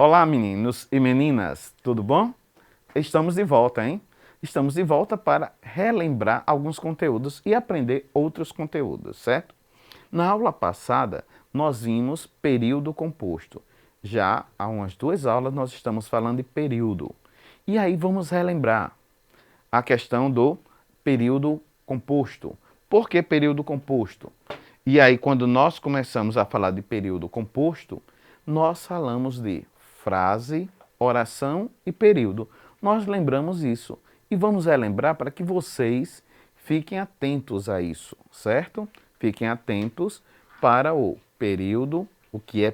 Olá, meninos e meninas, tudo bom? Estamos de volta, hein? Estamos de volta para relembrar alguns conteúdos e aprender outros conteúdos, certo? Na aula passada, nós vimos período composto. Já há umas 2 aulas nós estamos falando de período. E aí vamos relembrar a questão do período composto. Por que período composto? E aí, quando nós começamos a falar de período composto, nós falamos de frase, oração e período. Nós lembramos isso e vamos relembrar para que vocês fiquem atentos a isso, certo? Fiquem atentos para o período, o que é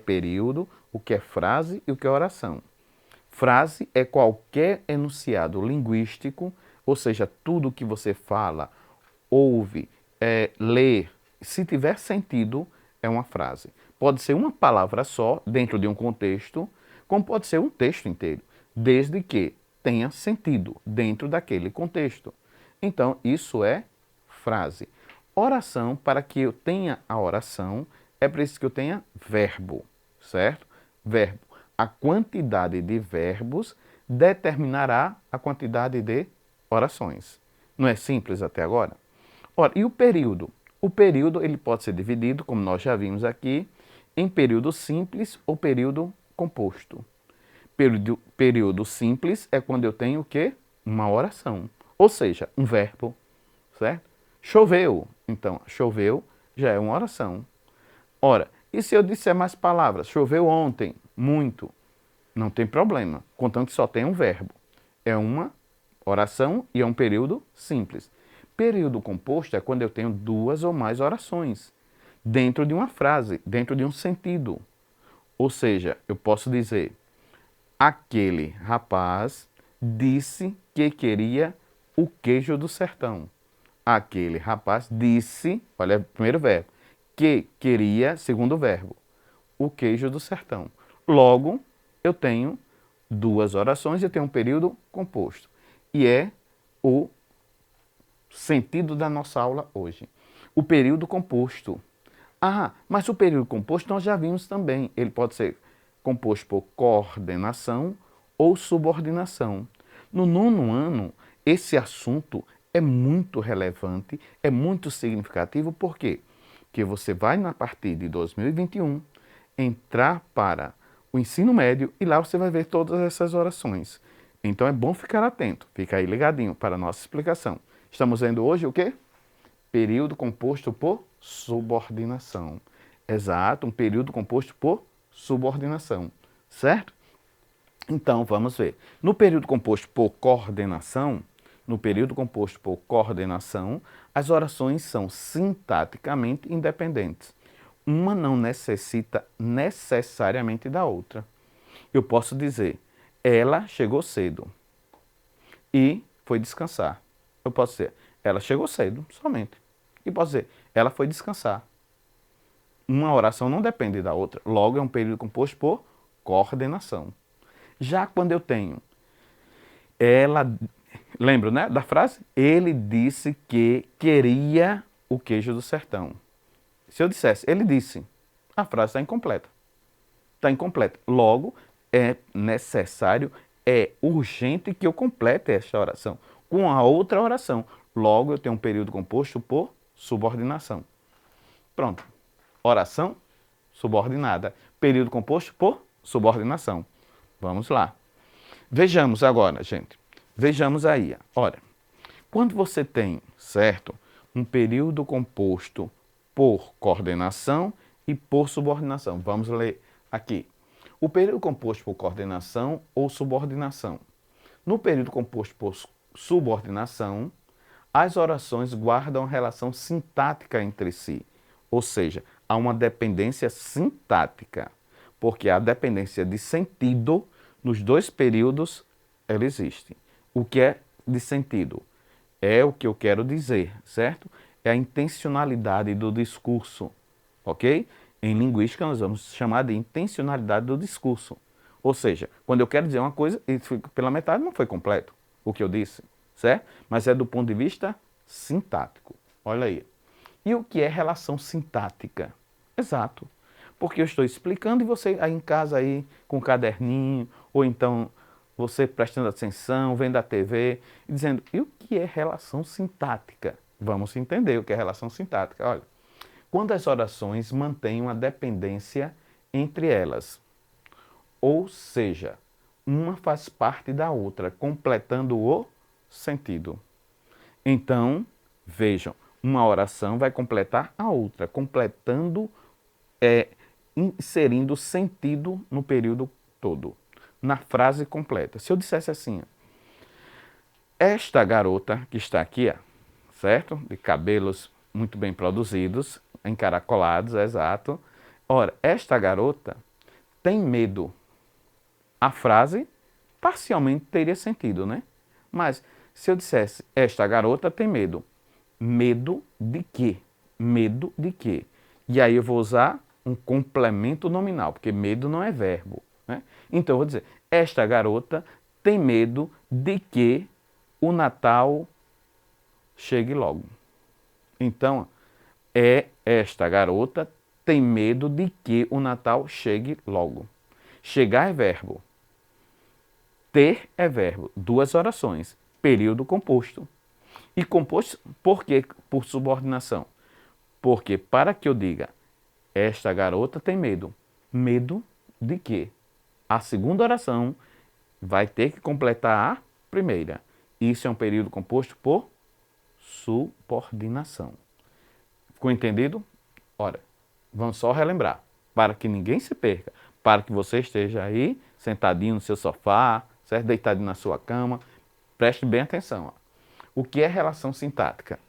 frase e o que é oração. Frase é qualquer enunciado linguístico, ou seja, tudo que você fala, ouve, lê, se tiver sentido, é uma frase. Pode ser uma palavra só, dentro de um contexto, como pode ser um texto inteiro, desde que tenha sentido dentro daquele contexto. Então, isso é frase. Oração, para que eu tenha a oração, é preciso que eu tenha verbo, certo? Verbo. A quantidade de verbos determinará a quantidade de orações. Não é simples até agora? Ora, e o período? O período ele pode ser dividido, como nós já vimos aqui, em período simples ou período composto. Período simples é quando eu tenho o quê? Uma oração, ou seja, um verbo, certo? Choveu, então choveu já é uma oração. Ora, e se eu disser mais palavras? Choveu ontem, muito. Não tem problema, contanto que só tem um verbo. É uma oração e é um período simples. Período composto é quando eu tenho 2 ou mais orações dentro de uma frase, dentro de um sentido. Ou seja, eu posso dizer: aquele rapaz disse que queria o queijo do sertão. Aquele rapaz disse, olha, primeiro verbo, que queria, segundo verbo, o queijo do sertão. Logo, eu tenho 2 orações e eu tenho um período composto. E é o sentido da nossa aula hoje. O período composto. Ah, mas o período composto nós já vimos também. Ele pode ser composto por coordenação ou subordinação. No 9º ano, esse assunto é muito relevante, é muito significativo. Por quê? Porque você vai, a partir de 2021, entrar para o ensino médio e lá você vai ver todas essas orações. Então é bom ficar atento, fica aí ligadinho para a nossa explicação. Estamos vendo hoje o quê? Período composto por subordinação. Exato, um período composto por subordinação, certo? Então, vamos ver. No período composto por coordenação, as orações são sintaticamente independentes. Uma não necessita necessariamente da outra. Eu posso dizer: ela chegou cedo e foi descansar. Eu posso dizer: ela chegou cedo, somente. E posso dizer: ela foi descansar. Uma oração não depende da outra. Logo, é um período composto por coordenação. Já quando eu tenho ela, lembro, né, da frase? Ele disse que queria o queijo do sertão. Se eu dissesse, ele disse, a frase está incompleta. Está incompleta. Logo, é necessário, é urgente que eu complete esta oração com a outra oração. Logo, eu tenho um período composto por subordinação. Pronto. Oração subordinada. Período composto por subordinação. Vamos lá. Vejamos agora, gente. Vejamos aí. Ora, quando você tem, certo, um período composto por coordenação e por subordinação. Vamos ler aqui. O período composto por coordenação ou subordinação. No período composto por subordinação, as orações guardam relação sintática entre si, ou seja, há uma dependência sintática, porque a dependência de sentido nos 2 períodos ela existe. O que é de sentido? É o que eu quero dizer, certo? É a intencionalidade do discurso, ok? Em linguística nós vamos chamar de intencionalidade do discurso. Ou seja, quando eu quero dizer uma coisa e pela metade não foi completo o que eu disse, certo? Mas é do ponto de vista sintático. Olha aí. E o que é relação sintática? Exato. Porque eu estou explicando e você aí em casa aí com um caderninho, ou então você prestando atenção, vendo a TV e dizendo, e o que é relação sintática? Vamos entender o que é relação sintática. Olha, quando as orações mantêm uma dependência entre elas, ou seja, uma faz parte da outra, completando o sentido. Então, vejam, uma oração vai completar a outra, completando, inserindo sentido no período todo, na frase completa. Se eu dissesse assim, esta garota que está aqui, certo? De cabelos muito bem produzidos, encaracolados, exato. Ora, esta garota tem medo. A frase parcialmente teria sentido, né? Mas se eu dissesse, esta garota tem medo. Medo de quê? Medo de quê? E aí eu vou usar um complemento nominal, porque medo não é verbo, né? Então eu vou dizer, esta garota tem medo de que o Natal chegue logo. Então, esta garota tem medo de que o Natal chegue logo. Chegar é verbo. Ter é verbo. Duas orações. Período composto. E composto por quê? Por subordinação. Porque para que eu diga, esta garota tem medo. Medo de quê? A segunda oração vai ter que completar a primeira. Isso é um período composto por subordinação. Ficou entendido? Ora, vamos só relembrar, para que ninguém se perca, para que você esteja aí, sentadinho no seu sofá, certo? Deitadinho na sua cama, preste bem atenção. Ó. O que é relação sintática?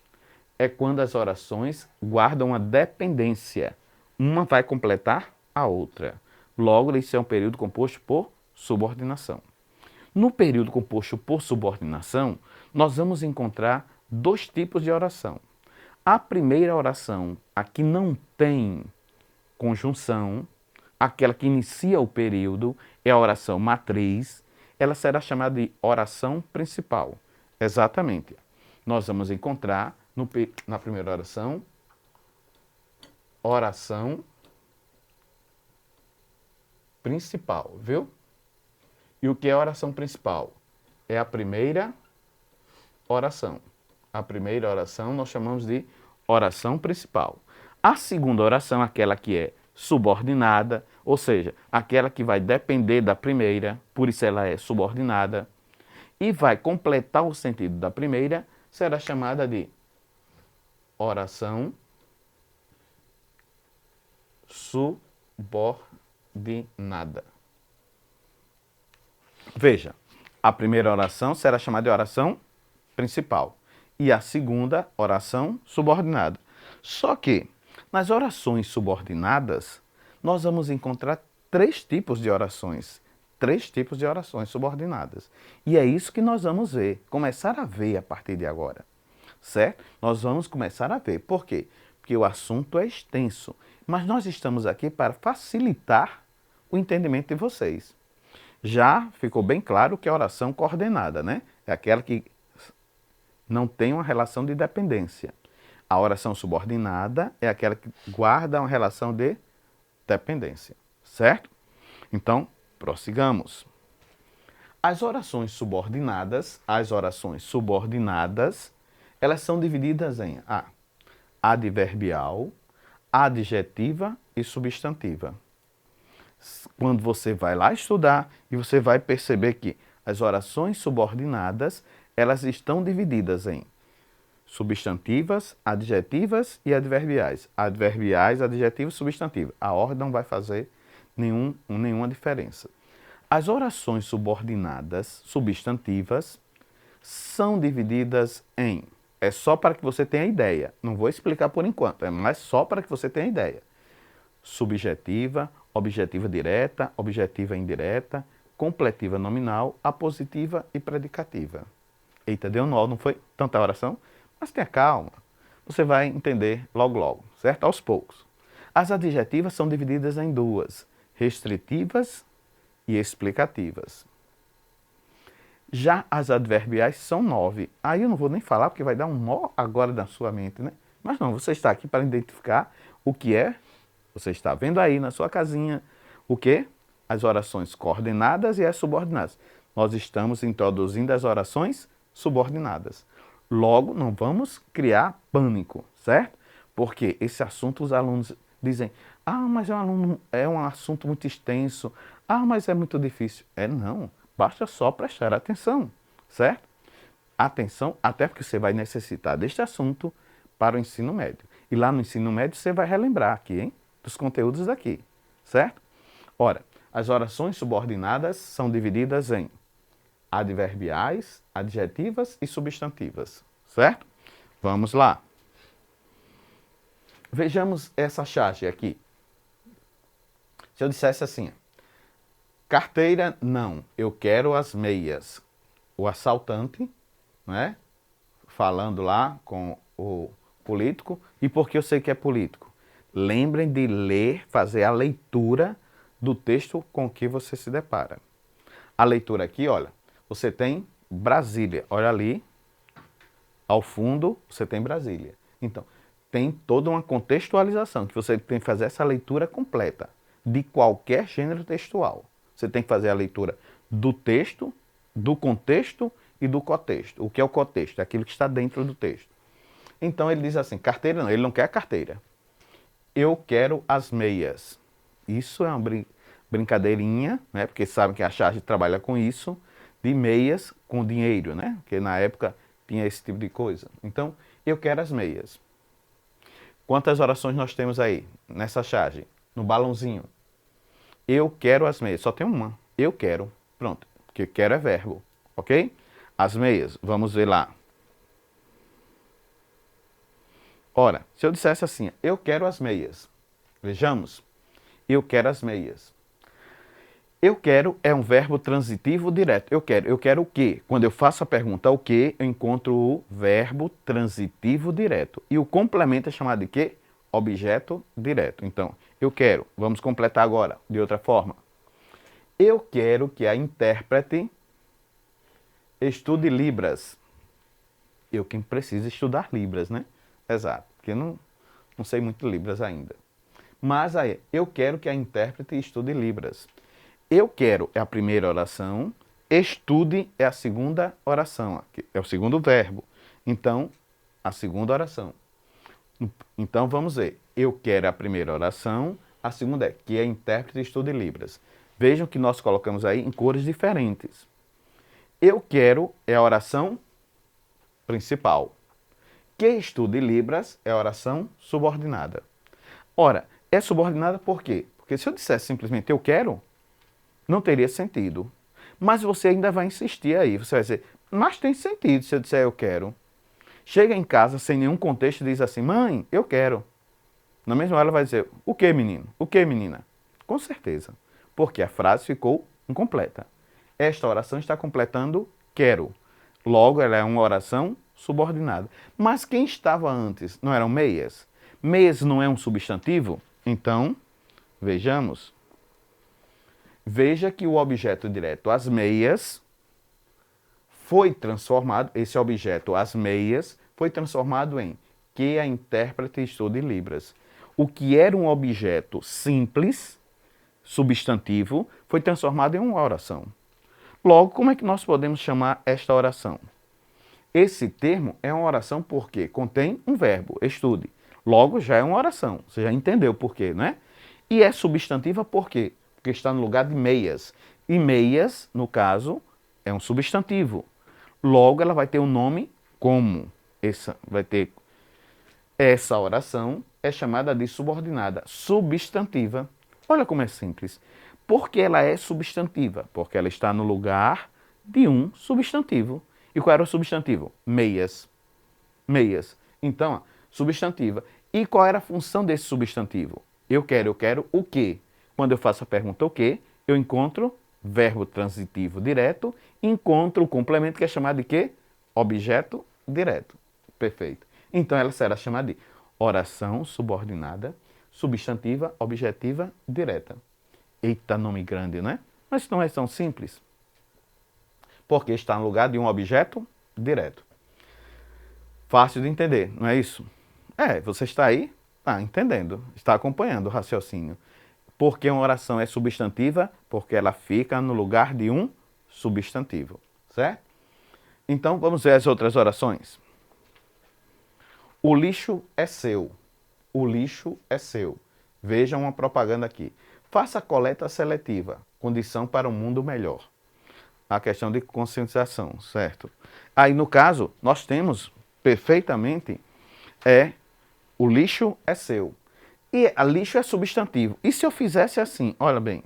É quando as orações guardam uma dependência. Uma vai completar a outra. Logo, isso é um período composto por subordinação. No período composto por subordinação, nós vamos encontrar dois tipos de oração. A primeira oração, a que não tem conjunção, aquela que inicia o período, é a oração matriz, ela será chamada de oração principal. Exatamente. Nós vamos encontrar na primeira oração, oração principal, viu? E o que é oração principal? É a primeira oração. A primeira oração nós chamamos de oração principal. A segunda oração, aquela que é subordinada, ou seja, aquela que vai depender da primeira, por isso ela é subordinada, e vai completar o sentido da primeira, será chamada de oração subordinada. Veja, a primeira oração será chamada de oração principal e a segunda, oração subordinada. Só que, nas orações subordinadas, nós vamos encontrar três tipos de orações. Três tipos de orações subordinadas. E é isso que nós vamos ver, começar a ver a partir de agora. Certo? Nós vamos começar a ver. Por quê? Porque o assunto é extenso. Mas nós estamos aqui para facilitar o entendimento de vocês. Já ficou bem claro que a oração coordenada, né? É aquela que não tem uma relação de dependência. A oração subordinada é aquela que guarda uma relação de dependência, certo? Então, prossigamos. As orações subordinadas, elas são divididas em adverbial, adjetiva e substantiva. Quando você vai lá estudar e você vai perceber que as orações subordinadas, elas estão divididas em substantivas, adjetivas e adverbiais. Adverbiais, adjetivos, substantivos. A ordem não vai fazer nenhuma diferença. As orações subordinadas, substantivas, são divididas em... É só para que você tenha ideia. Não vou explicar por enquanto, mas só para que você tenha ideia. Subjetiva, objetiva direta, objetiva indireta, completiva nominal, apositiva e predicativa. Eita, deu nó, não foi tanta oração? Mas tenha calma, você vai entender logo logo, certo? Aos poucos. As adjetivas são divididas em duas, restritivas e explicativas. Já as adverbiais são 9. Aí eu não vou nem falar porque vai dar um nó agora na sua mente, né? Mas não, você está aqui para identificar o que é Você está vendo aí na sua casinha o quê? As orações coordenadas e as subordinadas. Nós estamos introduzindo as orações subordinadas. Logo, não vamos criar pânico, certo? Porque esse assunto os alunos dizem, mas é um assunto muito extenso, mas é muito difícil. Não, basta só prestar atenção, certo? Atenção, até porque você vai necessitar deste assunto para o ensino médio. E lá no ensino médio você vai relembrar aqui, hein? Dos conteúdos daqui, certo? Ora, as orações subordinadas são divididas em adverbiais, adjetivas e substantivas, certo? Vamos lá. Vejamos essa charge aqui. Se eu dissesse assim, carteira não, eu quero as meias. O assaltante, né, falando lá com o político, e por que eu sei que é político? Lembrem de ler, fazer a leitura do texto com que você se depara. A leitura aqui, olha, você tem Brasília, olha ali, ao fundo você tem Brasília. Então, tem toda uma contextualização, que você tem que fazer essa leitura completa, de qualquer gênero textual. Você tem que fazer a leitura do texto, do contexto e do cotexto. O que é o cotexto? É aquilo que está dentro do texto. Então ele diz assim, carteira não, ele não quer a carteira. Eu quero as meias. Isso é uma brincadeirinha, né? Porque sabem que a charge trabalha com isso, de meias com dinheiro, né? Porque na época tinha esse tipo de coisa. Então, eu quero as meias. Quantas orações nós temos aí nessa charge? No balãozinho. Eu quero as meias. Só tem uma. Eu quero. Pronto. Porque quero é verbo. Ok? As meias. Vamos ver lá. Ora, se eu dissesse assim, eu quero as meias. Vejamos. Eu quero as meias. Eu quero é um verbo transitivo direto. Eu quero o quê? Quando eu faço a pergunta o quê, eu encontro o verbo transitivo direto. E o complemento é chamado de quê? Objeto direto. Então, eu quero. Vamos completar agora, de outra forma. Eu quero que a intérprete estude Libras. Eu que preciso estudar Libras, né? Exato, porque eu não sei muito Libras ainda. Mas aí, eu quero que a intérprete estude Libras. Eu quero é a primeira oração, estude é a segunda oração, é o segundo verbo. Então, a segunda oração. Então, vamos ver. Eu quero é a primeira oração, a segunda é que a intérprete estude Libras. Vejam que nós colocamos aí em cores diferentes. Eu quero é a oração principal. Que estude Libras é a oração subordinada. Ora, é subordinada por quê? Porque se eu dissesse simplesmente eu quero, não teria sentido. Mas você ainda vai insistir aí. Você vai dizer, mas tem sentido se eu disser eu quero. Chega em casa sem nenhum contexto e diz assim, mãe, eu quero. Na mesma hora ela vai dizer, o que menino? O que menina? Com certeza. Porque a frase ficou incompleta. Esta oração está completando quero. Logo, ela é uma oração subordinada. Mas quem estava antes? Não eram meias? Meias não é um substantivo? Então, vejamos. Veja que o objeto direto, as meias, foi transformado, esse objeto, as meias, foi transformado em que a intérprete estude Libras. O que era um objeto simples, substantivo, foi transformado em uma oração. Logo, como é que nós podemos chamar esta oração? Esse termo é uma oração porque contém um verbo, estude. Logo, já é uma oração. Você já entendeu por quê, né? E é substantiva por quê? Porque está no lugar de meias. E meias, no caso, é um substantivo. Logo, ela vai ter um nome como. Essa oração é chamada de subordinada, substantiva. Olha como é simples. Por que ela é substantiva? Porque ela está no lugar de um substantivo. E qual era o substantivo? Meias. Meias. Então, substantiva. E qual era a função desse substantivo? Eu quero o quê? Quando eu faço a pergunta o quê, eu encontro verbo transitivo direto, encontro o complemento que é chamado de quê? Objeto direto. Perfeito. Então ela será chamada de oração subordinada, substantiva, objetiva, direta. Eita, nome grande, né? Mas não é tão simples. Porque está no lugar de um objeto direto. Fácil de entender, não é isso? Você está aí Tá entendendo, está acompanhando o raciocínio. Por que uma oração é substantiva? Porque ela fica no lugar de um substantivo, certo? Então, vamos ver as outras orações. O lixo é seu. O lixo é seu. Veja uma propaganda aqui. Faça coleta seletiva, condição para um mundo melhor. A questão de conscientização, certo? Aí, no caso, nós temos perfeitamente o lixo é seu. E a lixo é substantivo. E se eu fizesse assim, olha bem.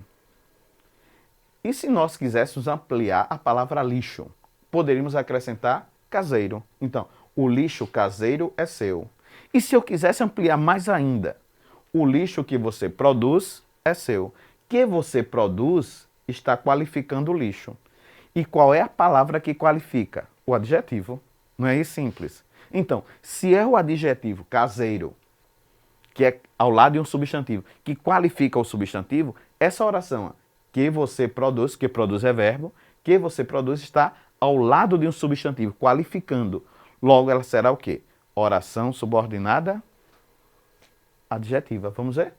E se nós quiséssemos ampliar a palavra lixo? Poderíamos acrescentar caseiro. Então, o lixo caseiro é seu. E se eu quisesse ampliar mais ainda? O lixo que você produz é seu. Que você produz está qualificando o lixo. E qual é a palavra que qualifica? O adjetivo. Não é isso simples? Então, se é o adjetivo caseiro, que é ao lado de um substantivo, que qualifica o substantivo, essa oração que você produz, que produz é verbo, que você produz está ao lado de um substantivo, qualificando. Logo, ela será o quê? Oração subordinada adjetiva. Vamos ver?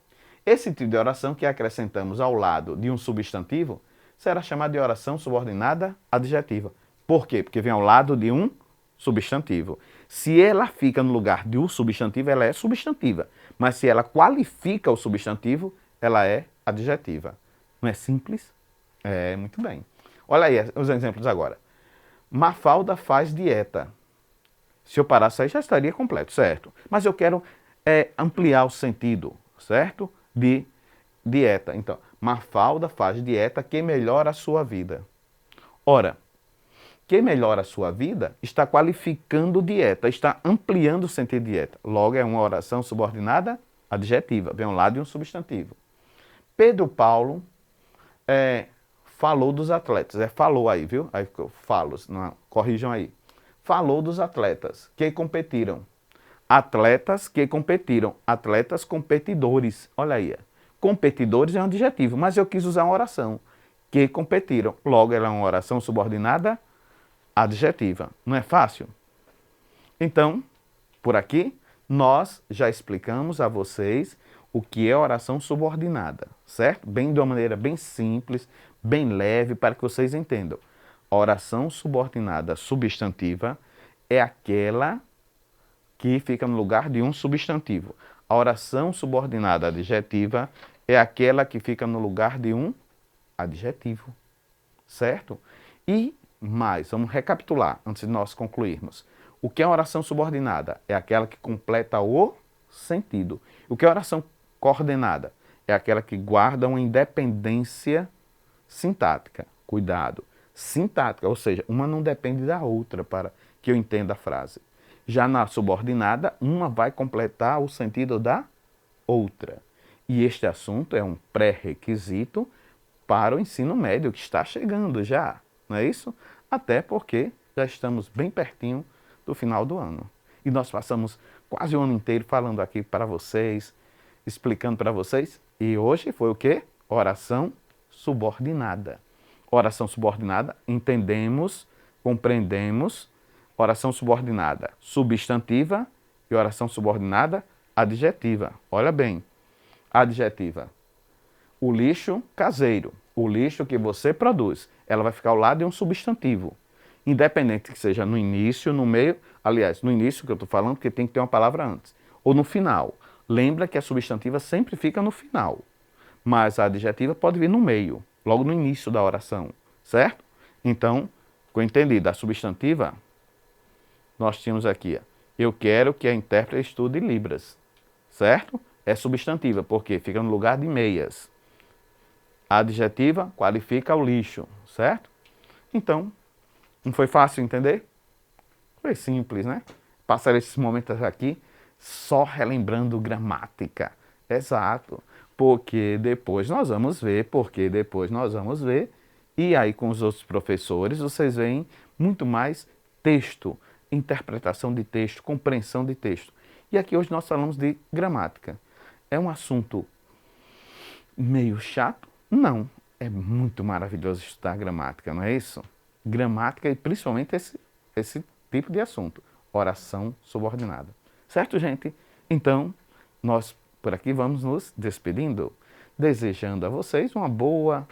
Esse tipo de oração que acrescentamos ao lado de um substantivo será chamada de oração subordinada adjetiva. Por quê? Porque vem ao lado de um substantivo. Se ela fica no lugar de um substantivo, ela é substantiva. Mas se ela qualifica o substantivo, ela é adjetiva. Não é simples? É, muito bem. Olha aí os exemplos agora. Mafalda faz dieta. Se eu parasse aí, já estaria completo, certo? Mas eu quero ampliar o sentido, certo? De dieta. Então, Mafalda faz dieta que melhora a sua vida. Ora, que melhora a sua vida está qualificando dieta, está ampliando o sentido de dieta. Logo, é uma oração subordinada adjetiva, vem ao lado de um substantivo. Pedro Paulo falou dos atletas. Falou aí, viu? Aí ficou falos, não, corrijam aí. Falou dos atletas que competiram. Atletas que competiram. Atletas competidores. Olha aí. Competidores é um adjetivo, mas eu quis usar uma oração. Que competiram. Logo, ela é uma oração subordinada adjetiva. Não é fácil? Então, por aqui, nós já explicamos a vocês o que é oração subordinada, certo? Bem de uma maneira bem simples, bem leve, para que vocês entendam. A oração subordinada substantiva é aquela que fica no lugar de um substantivo. A oração subordinada adjetiva é aquela que fica no lugar de um adjetivo, certo? E mais, vamos recapitular antes de nós concluirmos. O que é oração subordinada? É aquela que completa o sentido. O que é oração coordenada? É aquela que guarda uma independência sintática. Cuidado. Sintática, ou seja, uma não depende da outra para que eu entenda a frase. Já na subordinada, uma vai completar o sentido da outra. E este assunto é um pré-requisito para o ensino médio que está chegando já, não é isso? Até porque já estamos bem pertinho do final do ano. E nós passamos quase o ano inteiro falando aqui para vocês, explicando para vocês. E hoje foi o quê? Oração subordinada. Oração subordinada, entendemos, compreendemos. Oração subordinada substantiva e oração subordinada adjetiva. Olha bem, adjetiva. O lixo caseiro, o lixo que você produz, ela vai ficar ao lado de um substantivo. Independente que seja no início, no meio, aliás, no início que eu estou falando, porque tem que ter uma palavra antes, ou no final. Lembra que a substantiva sempre fica no final, mas a adjetiva pode vir no meio, logo no início da oração, certo? Então, ficou entendido, a substantiva, nós tínhamos aqui, eu quero que a intérprete estude Libras, certo? É substantiva, porque fica no lugar de meias. A adjetiva qualifica o lixo, certo? Então, não foi fácil entender? Foi simples, né? Passar esses momentos aqui só relembrando gramática. Exato. Porque depois nós vamos ver, e aí com os outros professores vocês veem muito mais texto, interpretação de texto, compreensão de texto. E aqui hoje nós falamos de gramática. É um assunto meio chato? Não. É muito maravilhoso estudar gramática, não é isso? Gramática e principalmente esse tipo de assunto. Oração subordinada. Certo, gente? Então, nós Por aqui vamos nos despedindo, desejando a vocês uma boa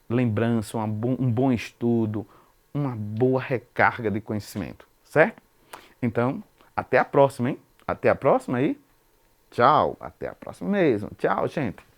lembrança, um bom estudo, uma boa recarga de conhecimento, certo? Então, até a próxima, hein? Até a próxima aí. Tchau. Até a próxima mesmo. Tchau, gente.